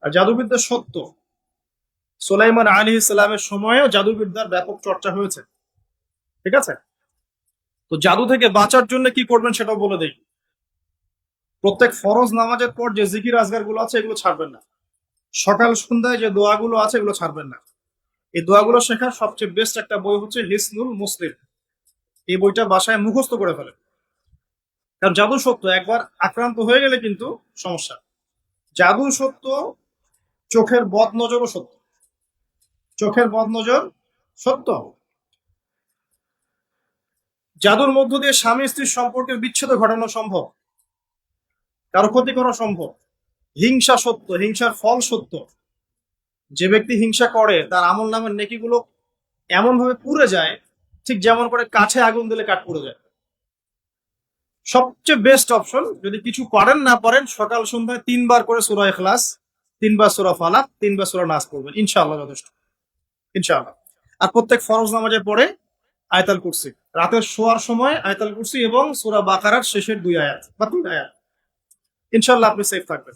আর জাদুবিদ্যা সত্য, সুলাইমান আলাইহিস সালামের সময়েও জাদুবিদ্যার ব্যাপক চর্চা হয়েছে। ঠিক আছে, তো জাদু থেকে বাঁচার জন্য কি করবেন সেটাও বলে দেই। প্রত্যেক ফরজ নামাজের পর যে জিকির আজগার গুলো আছে এগুলো ছাড়বেন না। সকাল সন্ধ্যায় যে দোয়াগুলো আছে এগুলো ছাড়বেন না। এই দোয়াগুলো শেখার সবচেয়ে বেস্ট একটা বই হচ্ছে হিসনুল মুসলিম। এই বইটা বাসায় মুখস্থ করে ফেলেন, কারণ জাদু সত্য, একবার আক্রান্ত হয়ে গেলে কিন্তু সমস্যা। জাদু সত্য, চোখের বদ নজরও সত্য। চোখের বদ নজর সত্য। জাদুর মধ্য দিয়ে স্বামী স্ত্রীর সম্পর্কের বিচ্ছেদ ঘটানো সম্ভব, কারো ক্ষতি করা সম্ভব। হিংসা সত্য, হিংসার ফল সত্য। যে ব্যক্তি হিংসা করে তার আমল নামের নেকিগুলো এমন ভাবে পুড়ে যায়, ঠিক যেমন করে কাছে আগুন দিলে কাঠ পুড়ে যায়। সবচেয়ে বেস্ট অপশন, যদি কিছু করেন না পারেন, সকাল সন্ধ্যায় 3 বার করে সূরা ইখলাস, 3 বার সূরা ফালাক, 3 বার সূরা নাস পড়বেন, ইনশাআল্লাহ যথেষ্ট। ইনশাআল্লাহ। আর প্রত্যেক ফরজ নামাজের পরে আয়াতুল কুরসি, রাতের শোয়ার সময় আয়াতুল কুরসি এবং সূরা বাকারার শেষের 2 আয়াত বা 3 আয়াত, ইনশাআল্লাহ আপনি সেফ থাকবেন।